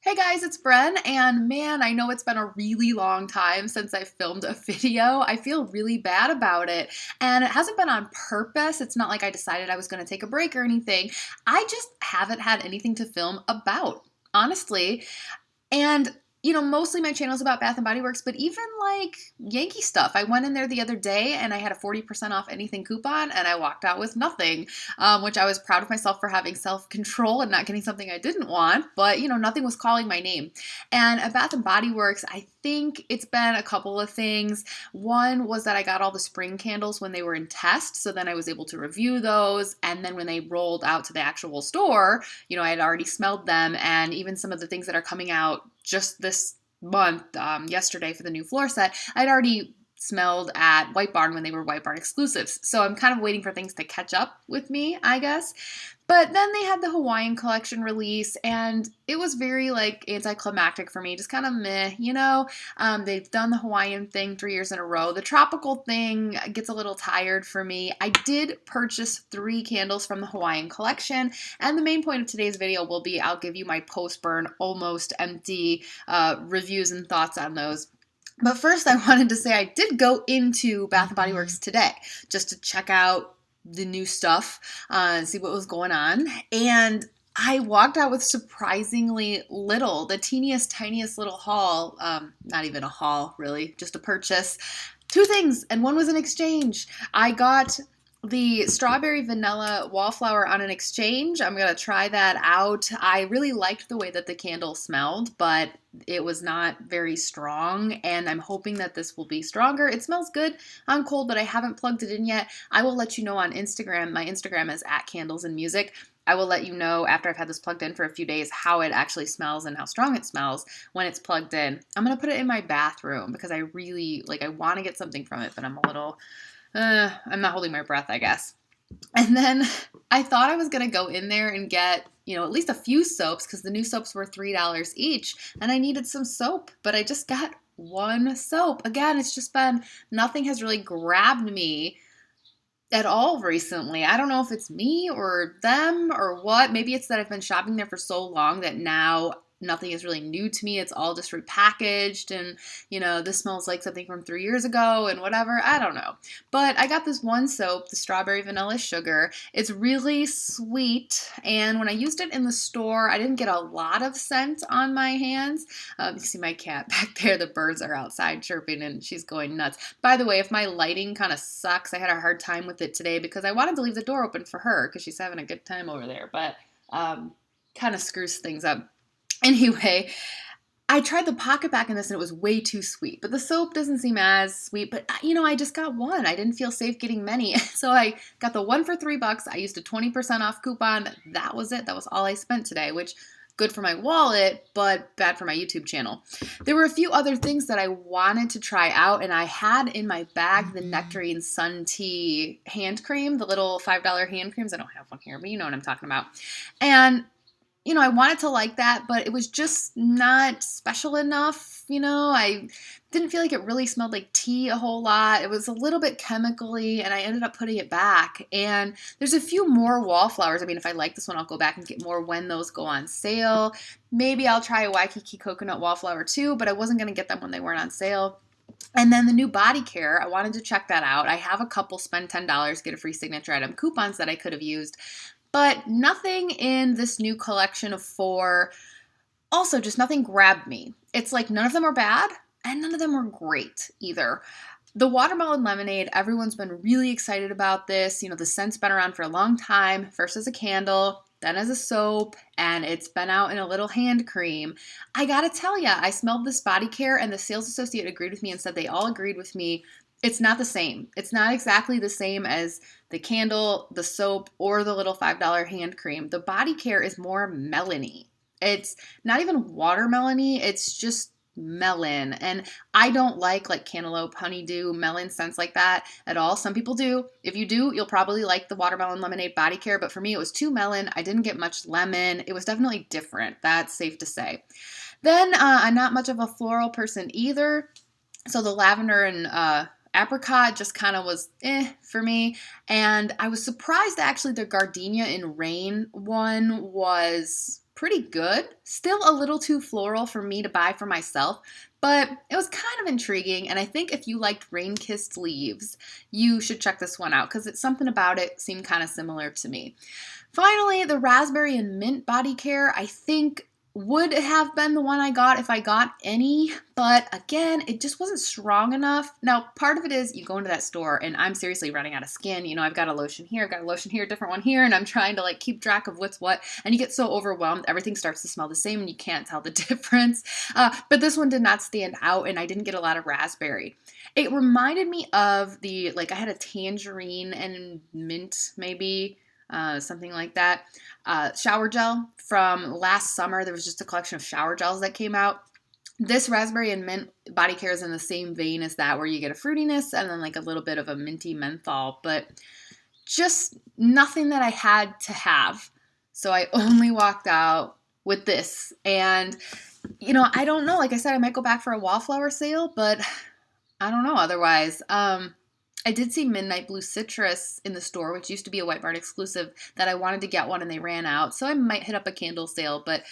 Hey guys, it's Bren, and man, I know it's been a really long time since I filmed a video. I feel really bad about it, and it hasn't been on purpose. It's not like I decided I was going to take a break or anything. I just haven't had anything to film about, honestly. And mostly my channel's about Bath and Body Works, but even like Yankee stuff. I went in there the other day and I had a 40% off anything coupon and I walked out with nothing, which I was proud of myself for having self-control and not getting something I didn't want, but nothing was calling my name. And at Bath and Body Works, I think it's been a couple of things. One was that I got all the spring candles when they were in test, so then I was able to review those, and then when they rolled out to the actual store, I had already smelled them, and even some of the things that are coming out just this month, yesterday for the new floor set, I'd already smelled at White Barn when they were White Barn exclusives. So I'm kind of waiting for things to catch up with me, I guess. But then they had the Hawaiian collection release, and it was very like anticlimactic for me, just kind of meh. They've done the Hawaiian thing 3 years in a row. The tropical thing gets a little tired for me. I did purchase 3 candles from the Hawaiian collection, and the main point of today's video will be I'll give you my post-burn, almost empty reviews and thoughts on those. But first, I wanted to say I did go into Bath & Body Works today just to check out the new stuff and see what was going on. And I walked out with surprisingly little, the teeniest, tiniest little haul, not even a haul, really, just a purchase. 2 things, and one was an exchange. I got the strawberry vanilla wallflower on an exchange. I'm going to try that out. I really liked the way that the candle smelled, but it was not very strong, and I'm hoping that this will be stronger. It smells good on cold, but I haven't plugged it in yet. I will let you know on Instagram. My Instagram is @candlesandmusic. I will let you know after I've had this plugged in for a few days how it actually smells and how strong it smells when it's plugged in. I'm going to put it in my bathroom because I really, I want to get something from it, but I'm a little... I'm not holding my breath, I guess. And then I thought I was going to go in there and get, at least a few soaps because the new soaps were $3 each and I needed some soap, but I just got 1 soap. Again, it's just been, nothing has really grabbed me at all recently. I don't know if it's me or them or what. Maybe it's that I've been shopping there for so long that now nothing is really new to me. It's all just repackaged and, this smells like something from 3 years ago and whatever. I don't know. But I got this 1 soap, the strawberry vanilla sugar. It's really sweet. And when I used it in the store, I didn't get a lot of scent on my hands. You see my cat back there. The birds are outside chirping and she's going nuts. By the way, if my lighting kind of sucks, I had a hard time with it today because I wanted to leave the door open for her because she's having a good time over there. But kind of screws things up. Anyway, I tried the pocket back in this and it was way too sweet, but the soap doesn't seem as sweet, but I just got 1. I didn't feel safe getting many. So I got the 1 for $3. I used a 20% off coupon. That was it. That was all I spent today, which good for my wallet, but bad for my YouTube channel. There were a few other things that I wanted to try out, and I had in my bag the Nectarine Sun Tea hand cream, the little $5 hand creams. I don't have one here, but you know what I'm talking about. And I wanted to like that, but it was just not special enough. I didn't feel like it really smelled like tea a whole lot. It was a little bit chemically, and I ended up putting it back. And there's a few more wallflowers. I mean, if I like this one, I'll go back and get more when those go on sale. Maybe I'll try a Waikiki Coconut wallflower too, but I wasn't going to get them when they weren't on sale. And then the new body care, I wanted to check that out. I have a couple spend $10, get a free signature item coupons that I could have used. But nothing in this new collection of 4, also just nothing grabbed me. It's like none of them are bad and none of them are great either. The watermelon lemonade, everyone's been really excited about this. The scent's been around for a long time, first as a candle, then as a soap, and it's been out in a little hand cream. I gotta tell ya, I smelled this body care and the sales associate agreed with me and said they all agreed with me. It's not the same. It's not exactly the same as the candle, the soap, or the little $5 hand cream. The body care is more melony. It's not even watermelony. It's just melon. And I don't like cantaloupe, honeydew, melon scents like that at all. Some people do. If you do, you'll probably like the watermelon lemonade body care. But for me, it was too melon. I didn't get much lemon. It was definitely different. That's safe to say. Then I'm not much of a floral person either. So the lavender and apricot just kind of was for me. And I was surprised actually the gardenia in rain one was pretty good. Still a little too floral for me to buy for myself, but it was kind of intriguing, and I think if you liked rain-kissed leaves, you should check this one out because it's something about it seemed kind of similar to me. Finally, the raspberry and mint body care, I think would have been the one I got if I got any, but again, it just wasn't strong enough. Now, part of it is you go into that store and I'm seriously running out of skin. You know, I've got a lotion here, I've got a lotion here, different one here, and I'm trying to like keep track of what's what, and you get so overwhelmed, everything starts to smell the same and you can't tell the difference. But this one did not stand out and I didn't get a lot of raspberry. It reminded me of I had a tangerine and mint maybe, something like that. Shower gel from last summer. There was just a collection of shower gels that came out. This raspberry and mint body care is in the same vein as that, where you get a fruitiness and then like a little bit of a minty menthol, but just nothing that I had to have. So I only walked out with this. And, you know, I don't know. Like I said, I might go back for a wallflower sale, but I don't know otherwise. I did see Midnight Blue Citrus in the store, which used to be a White Barn exclusive, that I wanted to get one and they ran out. So I might hit up a candle sale, but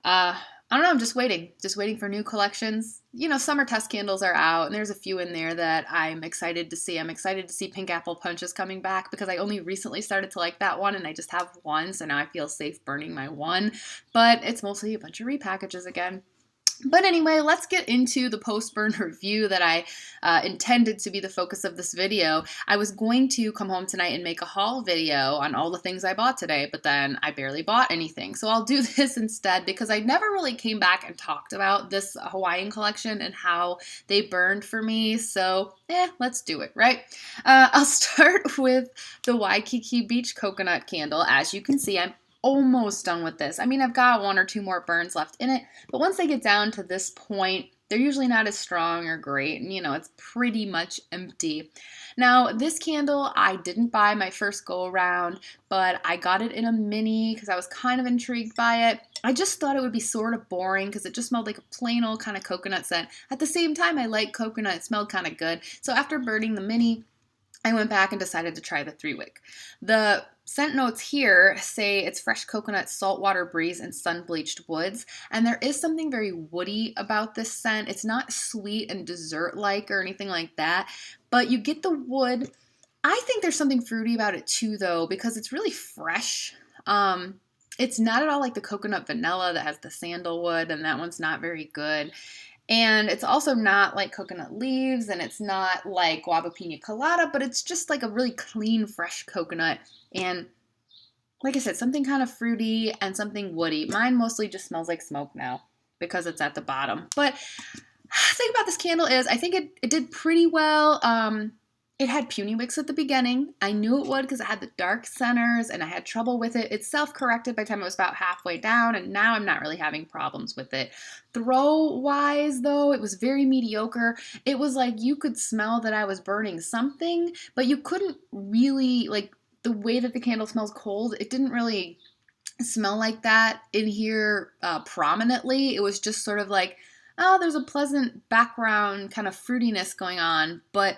I don't know. I'm just waiting for new collections. You know, summer test candles are out and there's a few in there that I'm excited to see. I'm excited to see Pink Apple Punches coming back because I only recently started to like that one and I just have one. So now I feel safe burning my one, but it's mostly a bunch of repackages again. But anyway, let's get into the post-burn review that I intended to be the focus of this video. I was going to come home tonight and make a haul video on all the things I bought today, but then I barely bought anything. So I'll do this instead because I never really came back and talked about this Hawaiian collection and how they burned for me. So let's do it, right? I'll start with the Waikiki Beach Coconut candle. As you can see, I'm almost done with this. I mean, I've got one or two more burns left in it, but once they get down to this point, they're usually not as strong or great, and you know, it's pretty much empty. Now, this candle I didn't buy my first go around, but I got it in a mini because I was kind of intrigued by it. I just thought it would be sort of boring because it just smelled like a plain old kind of coconut scent. At the same time, I like coconut, it smelled kind of good. So after burning the mini, I went back and decided to try the 3-wick. The scent notes here say it's fresh coconut, saltwater breeze, and sun-bleached woods. And there is something very woody about this scent. It's not sweet and dessert-like or anything like that, but you get the wood. I think there's something fruity about it too, though, because it's really fresh. It's not at all like the coconut vanilla that has the sandalwood, and that one's not very good. And it's also not like coconut leaves, and it's not like guava pina colada, but it's just like a really clean, fresh coconut. And like I said, something kind of fruity and something woody. Mine mostly just smells like smoke now because it's at the bottom. But the thing about this candle is I think it did pretty well. It had puny wicks at the beginning. I knew it would because it had the dark centers and I had trouble with it. It self-corrected by the time it was about halfway down, and now I'm not really having problems with it. Throw-wise, though, it was very mediocre. It was like you could smell that I was burning something, but you couldn't really, like, the way that the candle smells cold, it didn't really smell like that in here prominently. It was just sort of like, oh, there's a pleasant background kind of fruitiness going on, but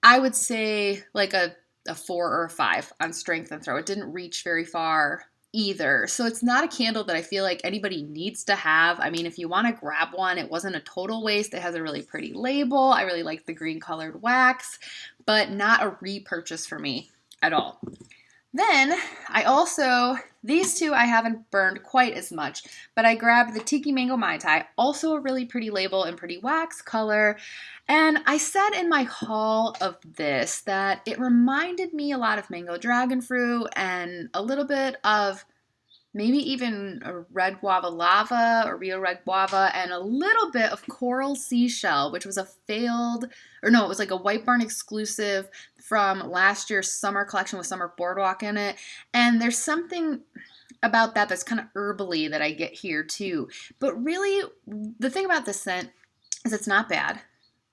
I would say like a 4 or a 5 on strength and throw. It didn't reach very far either. So it's not a candle that I feel like anybody needs to have. I mean, if you want to grab one, it wasn't a total waste. It has a really pretty label. I really like the green colored wax, but not a repurchase for me at all. Then these two I haven't burned quite as much, but I grabbed the Tiki Mango Mai Tai, also a really pretty label and pretty wax color. And I said in my haul of this that it reminded me a lot of mango dragon fruit and a little bit of maybe even a red guava lava or Rio red guava and a little bit of coral seashell, which was it was like a White Barn exclusive from last year's summer collection with Summer Boardwalk in it. And there's something about that that's kind of herbally that I get here too. But really, the thing about this scent is it's not bad.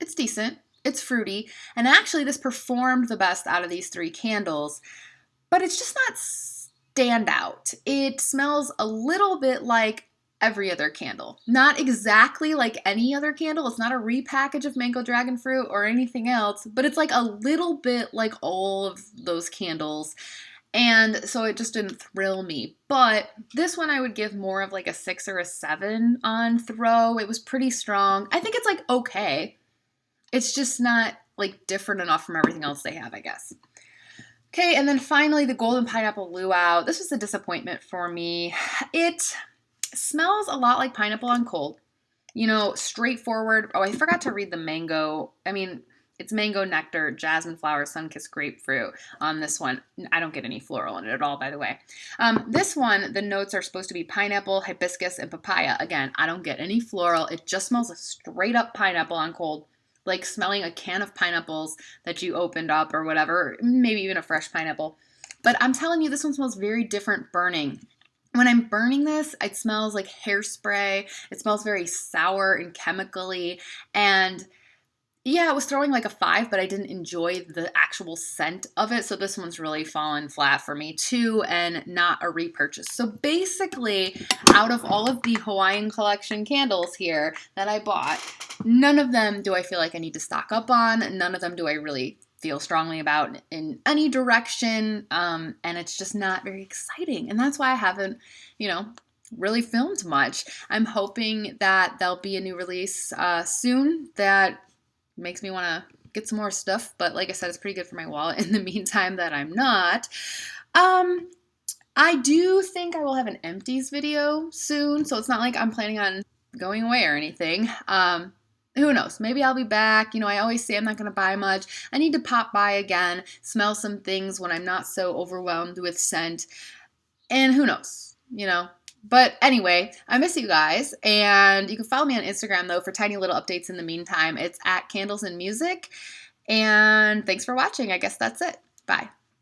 It's decent. It's fruity. And actually, this performed the best out of these 3 candles. But it's just not stand out. It smells a little bit like every other candle. Not exactly like any other candle. It's not a repackage of mango dragon fruit or anything else, but it's like a little bit like all of those candles. And so it just didn't thrill me. But this one I would give more of like a 6 or a 7 on throw. It was pretty strong. I think it's like okay. It's just not like different enough from everything else they have, I guess. Okay, and then finally the Golden Pineapple Luau. This was a disappointment for me. It smells a lot like pineapple on cold. You know, straightforward. Oh, I forgot to read the mango. I mean, it's mango nectar, jasmine flower, sun-kissed grapefruit on this one. I don't get any floral in it at all, by the way. This one, the notes are supposed to be pineapple, hibiscus, and papaya. Again, I don't get any floral. It just smells like straight up pineapple on cold, like smelling a can of pineapples that you opened up or whatever, maybe even a fresh pineapple. But I'm telling you, this one smells very different burning. When I'm burning this, it smells like hairspray. It smells very sour and chemically. And yeah, it was throwing like a 5, but I didn't enjoy the actual scent of it. So this one's really fallen flat for me too, and not a repurchase. So basically, out of all of the Hawaiian collection candles here that I bought, none of them do I feel like I need to stock up on. None of them do I really feel strongly about in any direction. And it's just not very exciting. And that's why I haven't, really filmed much. I'm hoping that there'll be a new release soon that makes me want to get some more stuff, but like I said, it's pretty good for my wallet in the meantime that I'm not. I do think I will have an empties video soon, so it's not like I'm planning on going away or anything. Who knows? Maybe I'll be back. I always say I'm not going to buy much. I need to pop by again, smell some things when I'm not so overwhelmed with scent, and who knows, But anyway, I miss you guys, and you can follow me on Instagram, though, for tiny little updates in the meantime. It's @candlesandmusic, and thanks for watching. I guess that's it. Bye.